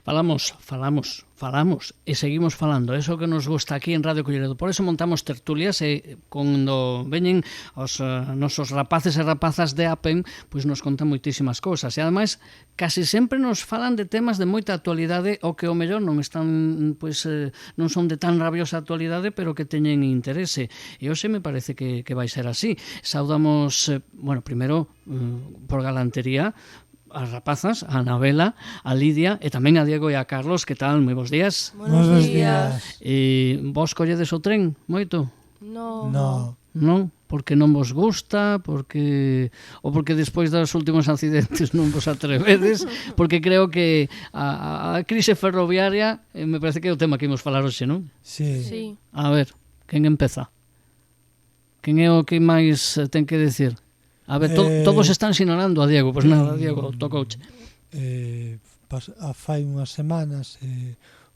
Falamos e seguimos falando. Eso que nos gusta aquí en Radio Culleredo. Por eso montamos tertulias e cando veñen os nosos rapaces e rapazas de APEN, pois nos contan moitísimas cousas. E ademais, casi sempre nos falan de temas de moita actualidade o que o mellor non están, pois, non son de tan rabiosa actualidade, pero que teñen interese. E hoxe me parece que vai ser así. Saudamos, primeiro, por galantería, as rapazas, a Anabela, a Lidia e tamén a Diego e a Carlos. Que tal? Moi bons días. Buenos días. E vos colledes o tren moito? No. Non? Porque non vos gusta, ou porque despois dos últimos accidentes non vos atrevedes, porque creo que a crise ferroviaria me parece que é o tema que imos falar hoxe, non? Sí. A ver, quen empeza? Quen é o que máis ten que decir? A ver, todos están sinalando a Diego. Pois nada, Diego, tocouche. Fai unhas semanas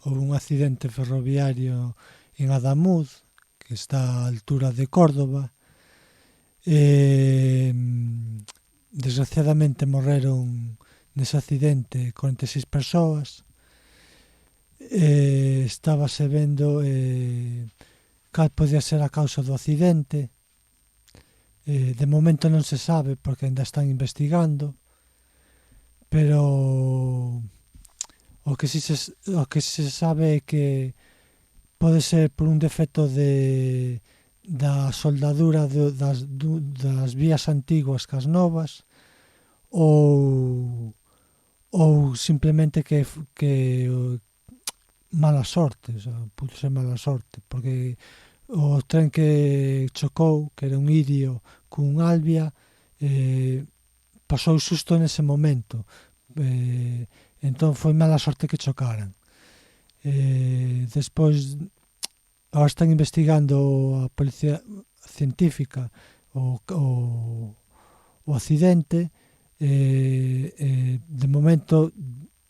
houve un accidente ferroviario en Adamuz, que está á altura de Córdoba. Desgraciadamente morreron nese accidente 46 persoas. Estábase vendo cal podía ser a causa do accidente. De momento non se sabe porque ainda están investigando, pero o que se sabe é que pode ser por un defecto da soldadura das vías antiguas cas novas, ou simplemente que mala sorte, pudo ser mala sorte, porque o tren que chocou, que era un Irio cun Albia, pasou xusto nese momento. Entón foi mala sorte que chocaran. Despois, agora están investigando a policía científica o accidente. De momento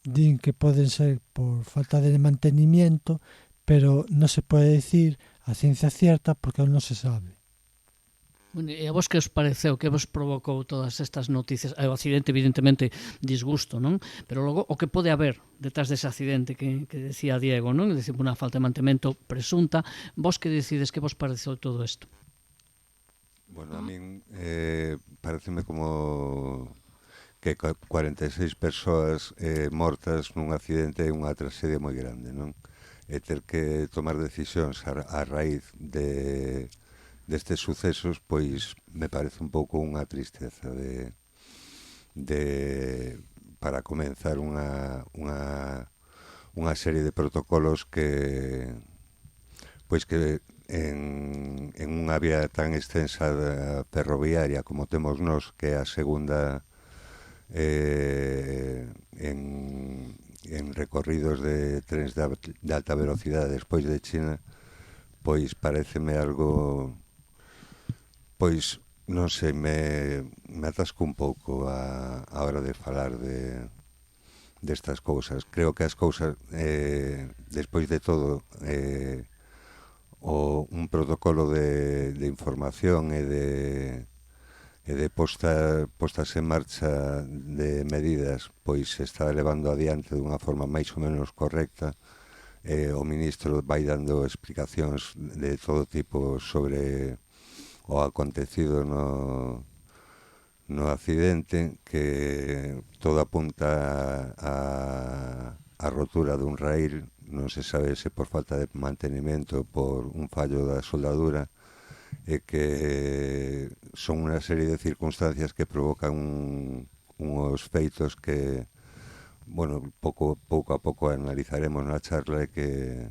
din que poden ser por falta de mantenimiento, pero non se pode decir a ciencia cierta porque non se sabe. E a vos que os pareceu, que vos provocou todas estas noticias? O accidente, evidentemente, disgusto, non? Pero logo, o que pode haber detrás dese accidente que decía Diego, non? É dicir, unha falta de mantemento presunta. Vos que decides, que vos pareceu todo isto? Bueno, a min pareceme como que 46 persoas mortas nun accidente é unha tragedia moi grande, non? E ter que tomar decisións a raíz destes sucesos, pois me parece un pouco unha tristeza para comenzar unha serie de protocolos que en unha vía tan extensa ferroviaria como temos nós, que é a segunda en recorridos de trens de alta velocidade despois de China, pois pareceme algo, pois non sei, me atasco un pouco a hora de falar destas cousas. Creo que as cousas, despois de todo, un protocolo de información e de postas en marcha de medidas, pois se está levando adiante dunha forma máis ou menos correcta. O ministro vai dando explicacións de todo tipo sobre o acontecido no accidente, que todo apunta a rotura dun raíl. Non se sabe se por falta de mantenimento, por un fallo da soldadura, e que son unha serie de circunstancias que provocan uns feitos que, bueno, pouco a pouco analizaremos na charla e que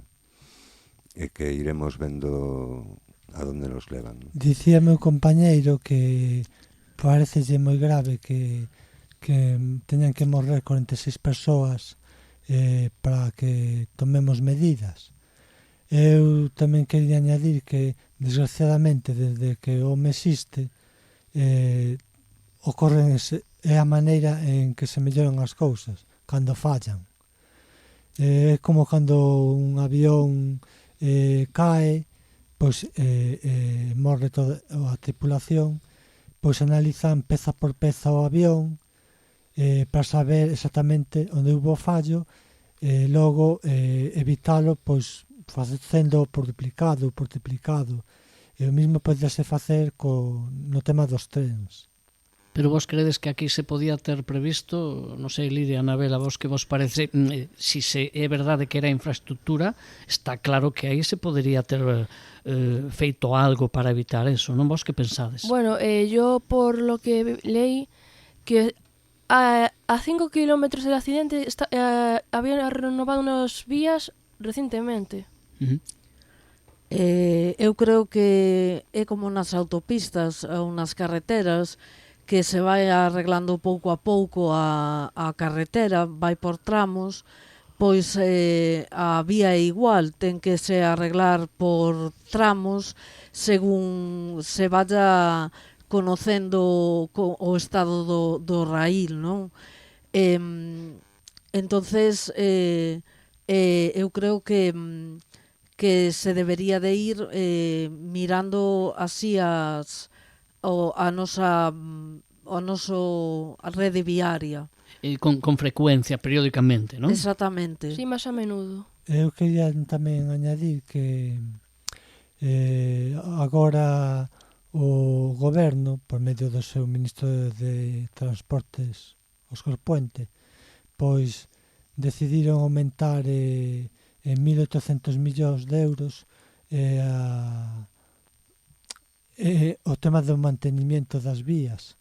iremos vendo a donde nos levan. Dicía meu compañeiro que parecelle moi grave que teñan que morrer 46 persoas para que tomemos medidas. Eu tamén quería añadir que, desgraciadamente, desde que o home existe, é a maneira en que se melloran as cousas, cando fallan. É como cando un avión cae, pois morre toda a tripulación, pois analizan peza por peza o avión para saber exactamente onde houve o fallo, logo evitalo pois facendo por duplicado ou por triplicado. E o mesmo podese facer no tema dos trens. Pero vos credes que aquí se podía ter previsto, non sei, Lidia, Anabela, vos que vos parece, si é verdade que era infraestructura, está claro que aí se podería ter feito algo para evitar eso, non? Vos que pensades? Bueno, yo por lo que leí, que a 5 kilómetros del accidente habían renovado unas vías recientemente. Eu creo que é como nas autopistas ou nas carreteras, que se vai arreglando pouco a pouco a carretera, vai por tramos, pois a vía é igual, ten que se arreglar por tramos según se vaya conocendo o estado do raíl, non? Entonces, eu creo que se debería de ir mirando así a nosa rede viaria. Con frecuencia, periódicamente, non? Exactamente. Sí, máis a menudo. Eu quería tamén añadir que agora o goberno, por medio do seu ministro de Transportes, Óscar Puente, pois decidiron aumentar en 1.800 millóns de euros o tema do mantenimiento das vías.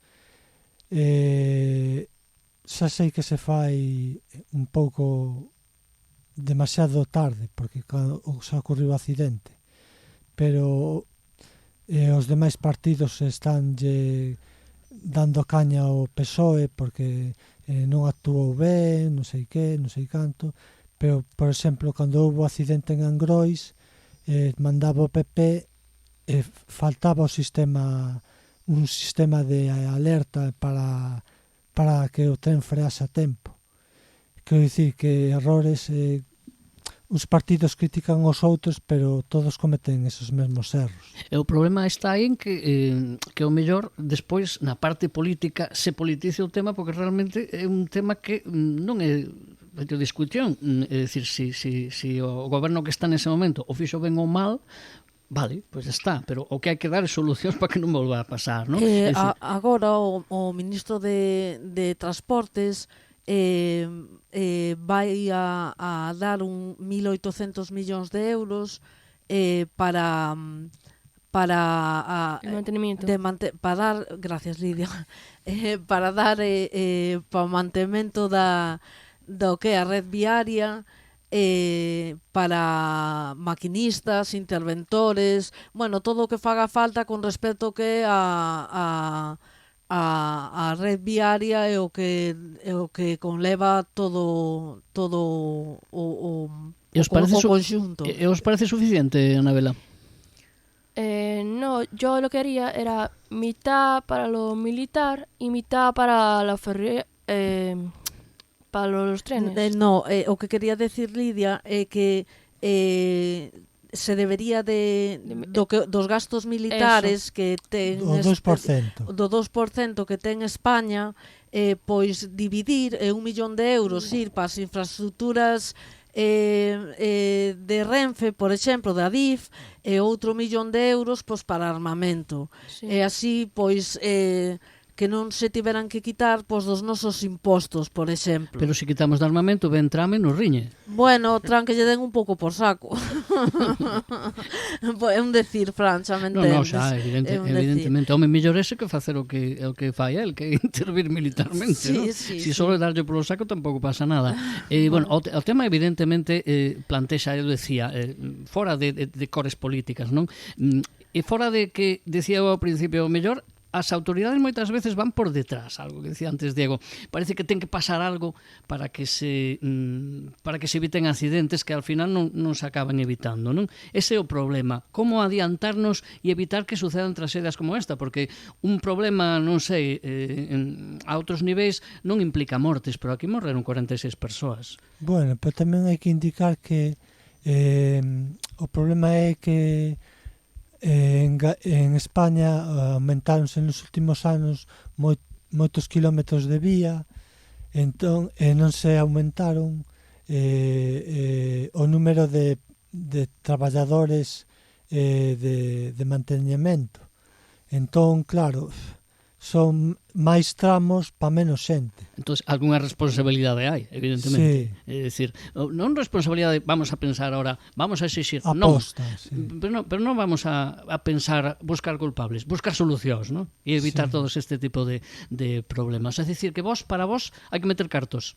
Xa sei que se fai un pouco demasiado tarde, porque xa ocorreu o accidente, pero os demais partidos están dando caña ao PSOE porque non actuou ben, non sei que, non sei canto, pero, por exemplo, cando houve o accidente en Angrois, mandaba o PP e faltaba un sistema de alerta para que o tren frease a tempo. Quero dicir que errores, os partidos critican os outros, pero todos cometen esos mesmos erros. E o problema está aí en que o mellor despois na parte política se politice o tema, porque realmente é un tema que non é de discusión, é dicir, si o goberno que está nese momento o fixo ben ou mal, vale, pois está, pero o que hai que dar é solucións para que non volva a pasar, non? Agora o ministro de Transportes vai a dar 1.800 millóns de euros para El mantenimiento. para dar, gracias Lidia, para dar para o mantemento do que é a red viaria, para maquinistas, interventores, bueno, todo o que faga falta con respecto que a red viaria é o que conleva todo o conxunto. E os parece suficiente, Anabela? No, yo lo que haría era mitad para lo militar y mitad para la para los trenes. No, o que quería decir Lidia é que se debería dos gastos militares que ten o 2%. Do 2% que ten España, pois dividir 1 millón de euros ir para as infraestructuras de Renfe, por exemplo, da Adif, e outro 1 millón de euros pois para armamento. Sí. E así, pois que non se tiveran que quitar pois dos nosos impostos, por exemplo. Pero se quitamos de armamento, ben trame nos riñe. Bueno, tran que lle den un pouco por saco. É un decir, Fran, xa me entendes. Non, xa, evidentemente. Home, mellor ese que facer o que fai el, que intervir militarmente, sí, ¿no? Sí, si solo darlle polo saco tampouco pasa nada. Bueno, o tema evidentemente plantexa, eu decía, fora de cores políticas, non? E fora de que, decía eu ao principio, o mellor as autoridades moitas veces van por detrás, algo que decía antes Diego. Parece que ten que pasar algo para que se eviten accidentes que al final non se acaban evitando, non? Ese é o problema. Como adiantarnos e evitar que sucedan tragedias como esta? Porque un problema, non sei, a outros niveis non implica mortes, pero aquí morreron 46 persoas. Bueno, pero tamén hai que indicar que o problema é que en España aumentáronse nos últimos anos moitos kilómetros de vía, entón non se aumentaron o número de traballadores de mantenimento. Entón, claro, son máis tramos para menos xente. Entón, algunha responsabilidade hai, evidentemente. Sí. É dicir, non responsabilidade, vamos a pensar ahora, vamos a exixir, Aposta, non, sí. pero non vamos a pensar, buscar culpables, buscar solucións, non? E evitar Sí. todos este tipo de problemas. É dicir, que para vos, hai que meter cartos.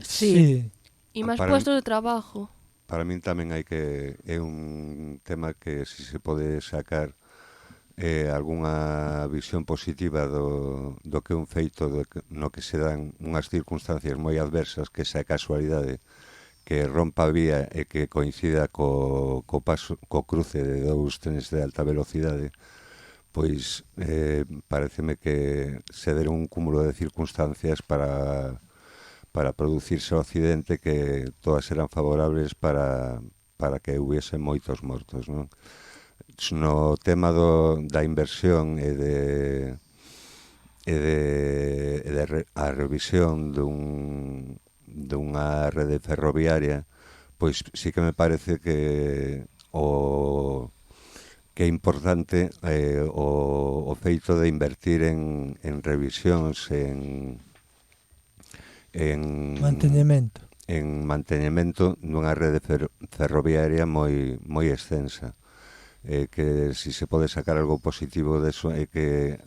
Sí. E máis Para puestos de trabajo. Para min tamén hai que é un tema que si se pode sacar algunha visión positiva do que é un feito no que se dan unhas circunstancias moi adversas, que esa casualidade que rompa a vía e que coincida co cruce de dous trenes de alta velocidade, pois pareceme que se deron un cúmulo de circunstancias para producirse o accidente que todas eran favorables para que hubiese moitos mortos, non? No tema da inversión e a revisión dunha rede ferroviaria, pois sí que me parece que é importante o feito de invertir en revisións, en manteñemento dunha rede ferroviaria moi extensa. Que si se pode sacar algo positivo deso é que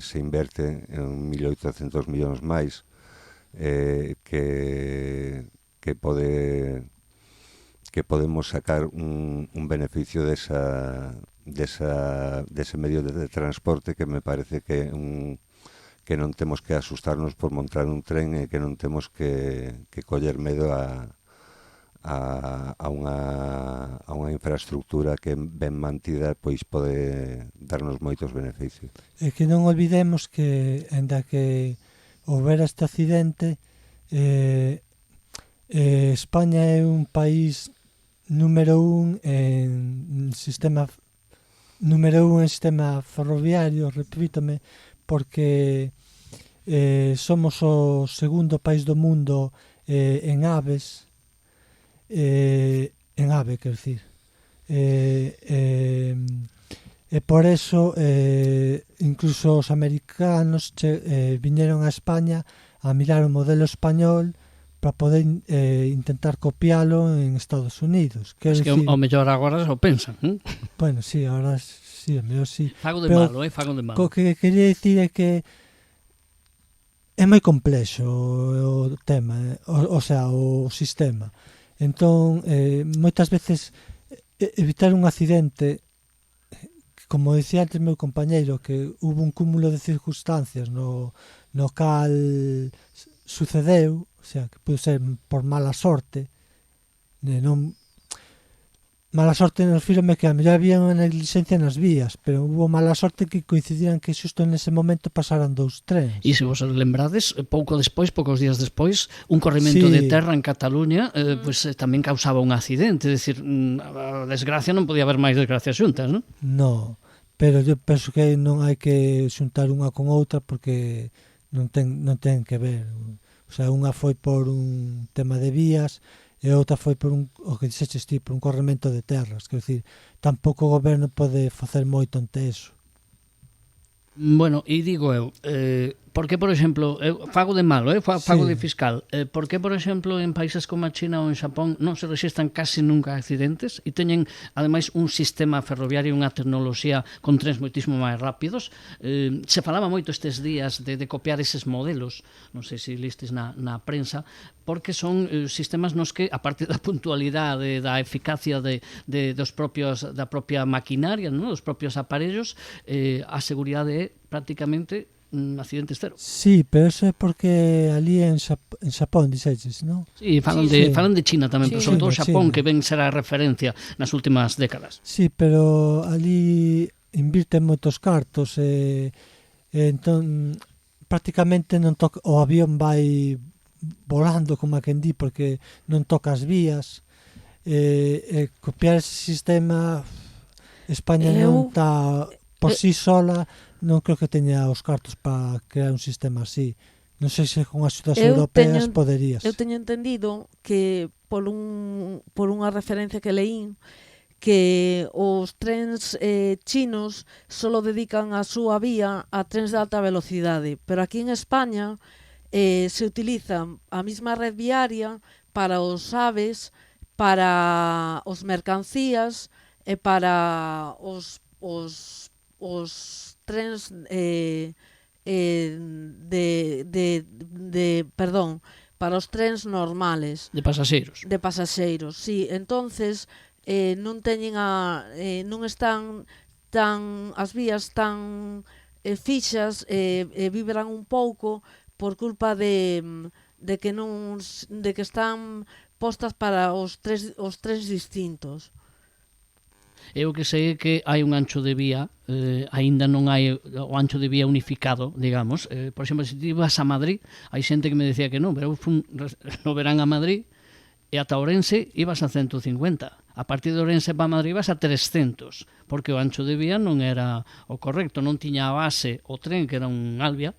se inverte en 1.800 millóns máis, que podemos sacar un beneficio dese medio de transporte, que me parece que non temos que asustarnos por montar un tren e que non temos que coller medo a unha infraestructura que ben mantida pois pode darnos moitos beneficios. E que non olvidemos que, ainda que houbera este accidente, España é un país número 1 en sistema ferroviario, repítome, porque somos o segundo país do mundo en aves, quero dicir, e por eso incluso os americanos viñeron a España a mirar o modelo español para poder intentar copialo en Estados Unidos. Es que o mellor agora o pensan, Bueno, sí, agora sí, o mellor sí. Fago de malo, fago de malo. O que quería dicir é que é moi complexo o tema, o sistema. Entón, moitas veces evitar un accidente, como dicía antes meu compañeiro, que hubo un cúmulo de circunstancias no cal sucedeu, o sea, que pode ser por mala sorte, mala sorte nos fírome que a mellor había unha negligencia nas vías, pero hubo mala sorte que coincidiran que xusto nese momento pasaran dous trens. E se vos lembrades, poucos días despois, un corrimento de terra en Cataluña tamén causaba un accidente, é dicir, a desgracia non podía haber máis desgracias xuntas, non? No, pero eu penso que non hai que xuntar unha con outra porque non ten que ver. O sea, unha foi por un tema de vías e outra foi por o que dixeches ti, por un corremento de terras. Quer dizer, tampouco o goberno pode facer moito ante eso. Bueno, e digo eu, por que, por exemplo, eu fago de malo, fago de fiscal, por que, por exemplo, en países como a China ou en Xapón non se rexistran casi nunca accidentes e teñen, ademais, un sistema ferroviario, unha tecnoloxía con trens moitísimo máis rápidos? Se falaba moito estes días de copiar eses modelos, non sei se listes na prensa, porque son sistemas nos que, a parte da puntualidade, da eficacia da propia maquinaria, non? Dos propios aparellos, a seguridade é prácticamente accidente cero. Sí, pero eso é porque ali en Xapón, dixeches, non? Sí, falan de China tamén, pero sobre todo Xapón, que ven ser a referencia nas últimas décadas. Sí, pero ali invirten moitos cartos e entón prácticamente non toca, o avión vai volando, como a quen di, porque non toca as vías, copiar ese sistema, España non está por sí sola, non creo que teña os cartos para crear un sistema así, Non sei se con as axudas Eu europeas teño- poderías. Eu teño entendido que por unha referencia que leín que os trens chinos solo dedican a súa vía a trens de alta velocidade, pero aquí en España se utiliza a mesma red viaria para os aves, para os mercancías e para os trens perdón, para os trens normales De pasaxeiros. de pasaxeiros. Sí, entonces non teñen non están tan as vías tan fixas vibran un pouco por culpa de que non de que están postas para os trens distintos. Eu que sei que hai un ancho de vía, aínda non hai o ancho de vía unificado, digamos. Por exemplo, se ti vas a Madrid, hai xente que me decía que non, pero eu fun no verán a Madrid e ata Ourense ibas a 150. A partir de Ourense para Madrid ibas a 300, porque o ancho de vía non era o correcto, non tiña a base o tren, que era un Albia,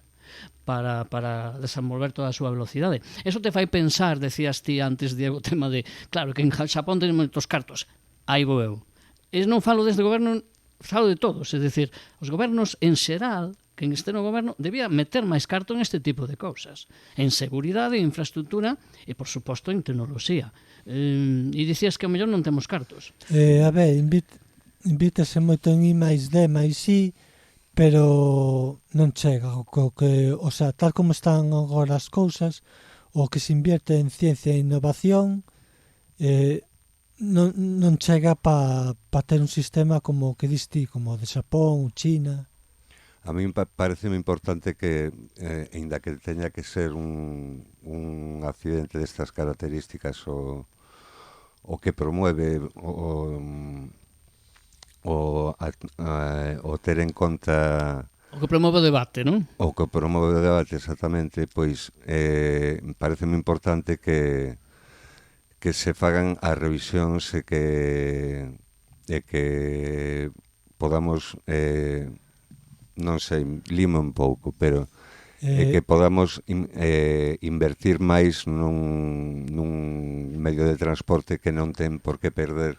para desenvolver toda a súa velocidade. Eso te fai pensar, decías ti antes, Diego, o tema de, claro, que en Xapón ten moitos cartos. Aí vou eu. E non falo desde o goberno, falo de todos, é dicir, os gobernos en xeral, quen este no goberno, debía meter máis carto en este tipo de cousas, en seguridade, en infraestructura e, por suposto, en tecnoloxía. E dicías que ao mellor non temos cartos. A ver, invítase moito en I máis D máis I, pero non chega. O sea, tal como están agora as cousas, o que se invierte en ciencia e innovación non chega para ter un sistema como o que diste, como o de Xapón, China. A mí parece importante que, ainda que teña que ser un accidente destas características o que promueve o ter en conta O que promove o debate, non? o que promove o debate, exactamente, pois pareceme importante que se fagan as revisións e que podamos non sei, limo un pouco, pero que podamos invertir máis nun medio de transporte que non ten por que perder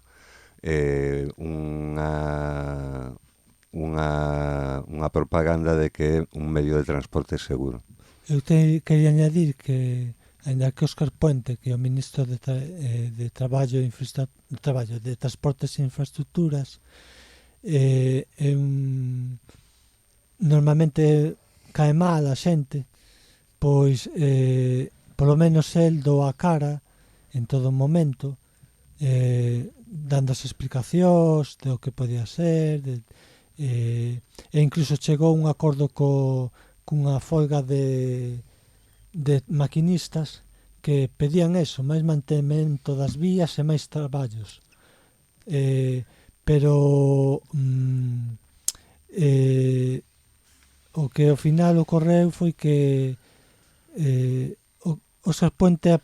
unha propaganda de que é un medio de transporte seguro. Eu quería añadir que ainda que Óscar Puente, que é o ministro de Traballo de Transportes e Infraestructuras, normalmente cae mal a xente, pois polo menos el do a cara en todo momento, dando as explicacións de o que podía ser, e incluso chegou un acordo cunha folga de maquinistas que pedían eso, máis mantemento das vías e máis traballos, pero o que ao final ocorreu foi que Óscar Puente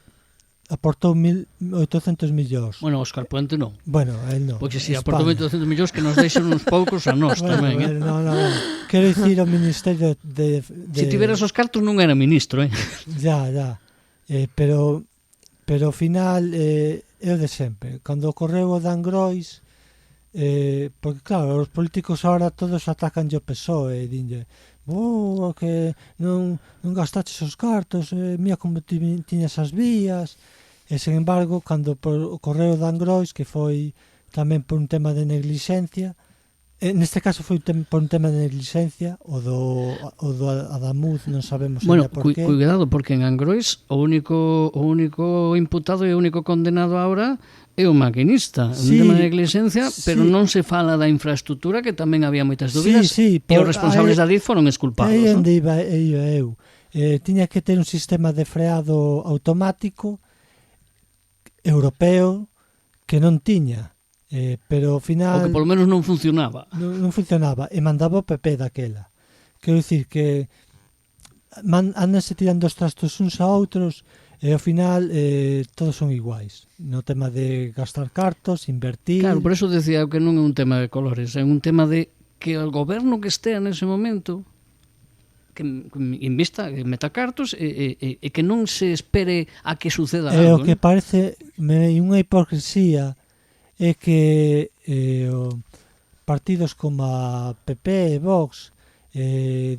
aportou 1.800 millóns. Bueno, Óscar Puente non. Bueno, él non. Porque se aportou 1.800 millóns que nos deixan uns poucos a nós tamén. No. Quero dicir o Ministerio de... Se tiveras os cartos non era ministro, Ya. Pero ao final é o de sempre. Cando ocorreu o Dan Grois, porque claro, os políticos ahora todos atacan o PSOE e dinlle que non gastaches os cartos, mira como tiñas as vías. E, sen embargo, cando ocorreu o Dan Grois, que foi tamén por un tema de neglixencia, neste caso foi por un tema de neglixencia, o do Adamuz non sabemos por qué. Cuidado, porque en Angrois o único imputado e o único condenado agora é o maquinista, un tema de neglixencia, pero non se fala da infraestructura, que tamén había moitas dúbidas, e os responsables da DIF foron exculpados. Aí onde iba eu. Tiña que ter un sistema de freado automático europeo que non tiña, pero ao final... O que polo menos non funcionaba. Non funcionaba, e mandaba o PP daquela. Quero dicir que andanse tirando os trastos uns a outros, e ao final todos son iguais. No tema de gastar cartos, invertir... Claro, por eso decía que non é un tema de colores, é un tema de que o goberno que estea nese momento que invista, que meta cartos e que non se espere a que suceda O algo. que parece unha hipocresía é que partidos como a PP e Vox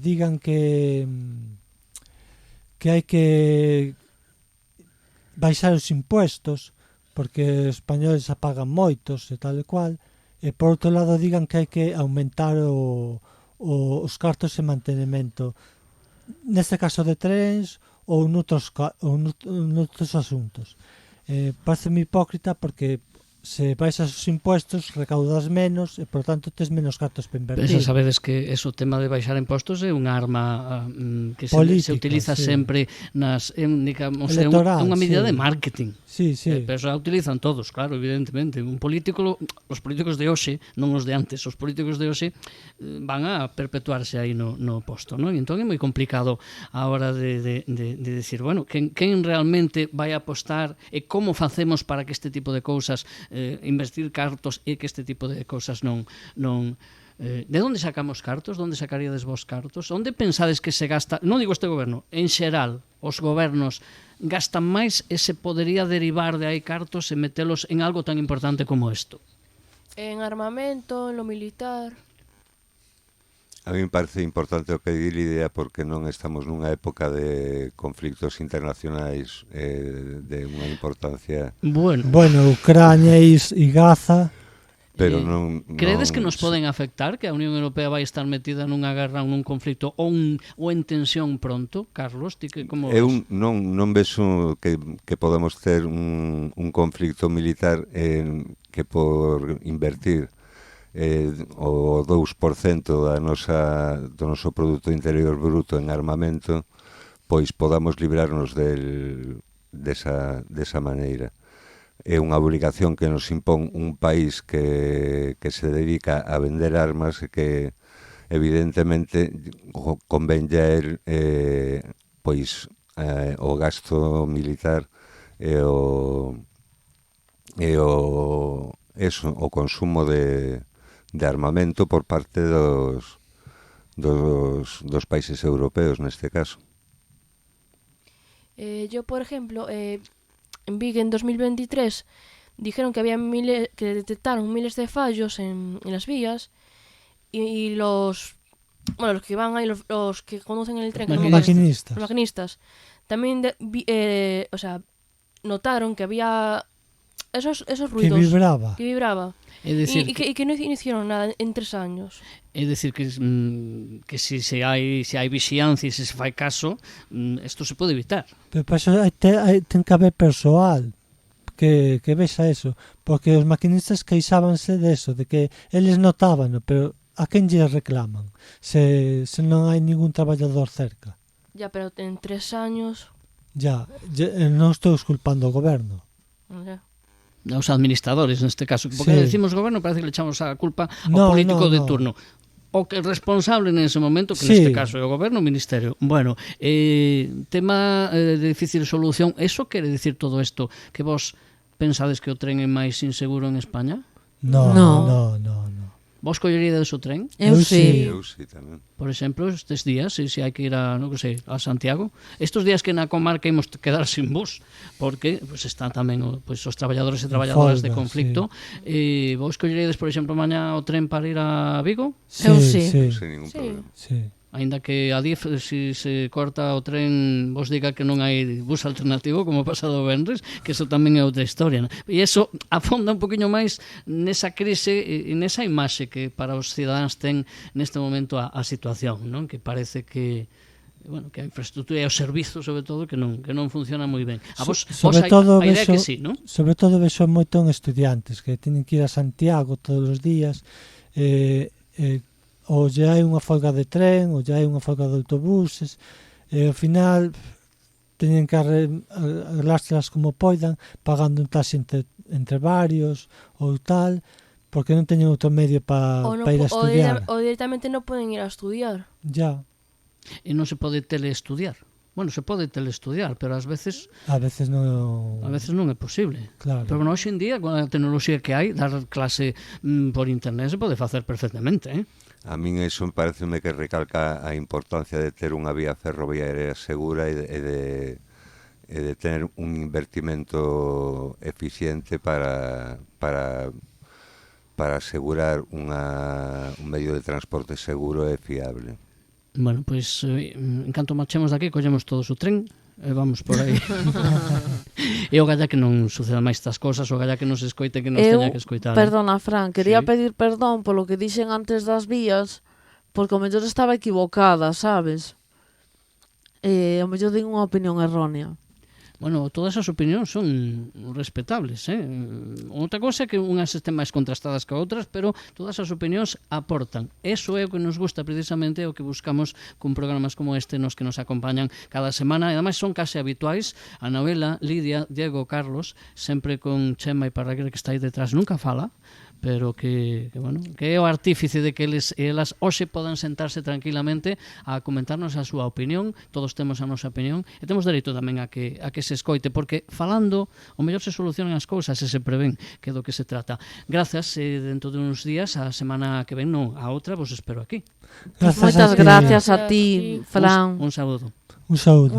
digan que hai que baixar os impuestos porque os españoles apagan moitos e tal e cual, e por outro lado digan que hai que aumentar os cartos de mantenimento, neste caso de trens ou noutros asuntos. Parece-me hipócrita porque se baixas os impuestos recaudas menos e por tanto tes menos cartos para invertir. Pero sabedes que o tema de baixar impostos é unha arma que política, se utiliza sempre nas, digamos, é electoral, unha medida sí. de marketing. Sí, sí. Pero xa utilizan todos, claro, evidentemente. Un político, os políticos de hoxe, non os de antes, os políticos de hoxe van a perpetuarse aí no posto, non? E entón é moi complicado a hora de decir, bueno, quen realmente vai apostar e como facemos para que este tipo de cousas investir cartos e que este tipo de cousas non de onde sacamos cartos? Onde sacaríades vos cartos? Onde pensades que se gasta? Non digo este goberno, en xeral, os gobernos gastan máis e se podería derivar de aí cartos e metelos en algo tan importante como isto. En armamento, en lo militar. A mí me parece importante o que di Lidia porque non estamos nunha época de conflictos internacionais de unha importancia. Bueno, Ucrania e Gaza. Pero credes que nos poden afectar, que a Unión Europea vai estar metida nunha guerra ou nun conflicto ou en tensión pronto? Carlos, ti que como eu non vexo que podemos ter un conflicto militar que por invertir o 2% do noso produto interior bruto en armamento, pois podamos librarnos desa maneira. É unha obrigación que nos impón un país que se dedica a vender armas e que evidentemente convenlle a él pois o gasto militar e o consumo de armamento por parte dos países europeos neste caso. Yo, por ejemplo, vi que en 2023 dijeron que que detectaron miles de fallos en las vías y los que van ahí, los que conducen el tren, los maquinistas también notaron que había esos ruidos que vibraba. Y que no hicieron nada en 3 años. É dicir que se hai vixiancia e se fai caso, isto se pode evitar. Pero para iso ten que haber persoal que vexa eso, porque os maquinistas queixábanse de eso, de que eles notaban, pero a quen lle reclaman se non hai ningún traballador cerca? Ya, pero en 3 años... Ya, non estou esculpando o goberno. Ya. Os administradores, neste caso, porque decimos goberno, parece que le echamos a culpa ao político de turno. O que é responsable nese momento, que neste caso é o goberno, o ministerio. Bueno, tema de difícil solución, eso quere dicir todo isto, que vos pensades que o tren é máis inseguro en España? No. Vos colleríades o tren? Eu sí tamén. Por exemplo, estes días, se hai que ir a Santiago, estes días que na comarca imos quedar sin bus, porque están tamén os traballadores e traballadoras de conflicto. Vos colleríades, por exemplo, mañá o tren para ir a Vigo? Eu sí. Sin ningún problema. Ainda que a DIF, se corta o tren, vos diga que non hai bus alternativo, como pasado o venres, que eso tamén é outra historia, non? E iso afonda un poquinho máis nesa crise e nesa imaxe que para os cidadáns ten neste momento a situación, non? Que parece que a infraestructura e o servizo, sobre todo, que non funciona moi ben. A vos a idea que sí, non? Sobre todo vexo moito en estudiantes que teñen que ir a Santiago todos os días, ou já hai unha folga de tren, ou já hai unha folga de autobuses, e ao final teñen que arreglárselas como poidan, pagando un taxi entre varios, ou tal, porque non teñen outro medio para ir a estudiar. O directamente non poden ir a estudiar. Ya. E non se pode teleestudiar. Bueno, se pode teleestudiar, pero ás veces... A veces non é posible. Claro. Pero hoxe en día, con a tecnoloxía que hai, dar clase por internet se pode facer perfectamente, A min iso pareceme que recalca a importancia de ter unha vía ferroviaria segura e de ter un invertimento eficiente para asegurar un medio de transporte seguro e fiable. Bueno, pois, en canto marchemos daqui, collemos todos o tren e vamos por aí. E o galla que non suceda máis estas cosas, o galla que nos escoite, que nos teña que escoitar. Perdona, Fran, quería Sí. pedir perdón polo que dixen antes das vías, porque o mellor estaba equivocada, sabes? O mellor din unha opinión errónea. Bueno, todas as opinións son respetables, Outra cousa é que unhas estén máis contrastadas que outras, pero todas as opinións aportan. Eso é o que nos gusta precisamente, o que buscamos con programas como este nos que nos acompañan cada semana, e ademais son case habituais. A Noela, Lidia, Diego, Carlos, sempre con Chema e Parraguer, que está aí detrás, nunca fala, pero que é o artífice de que eles e elas hoxe podan sentarse tranquilamente a comentarnos a súa opinión. Todos temos a nosa opinión e temos dereito tamén a que se escoite, porque falando o mellor se solucionan as cousas e se prevén, que é do que se trata. Grazas, dentro de uns días, a semana que ven, non, a outra, vos espero aquí. Moitas gracias a ti, Fran. Un saúdo. Un saúdo.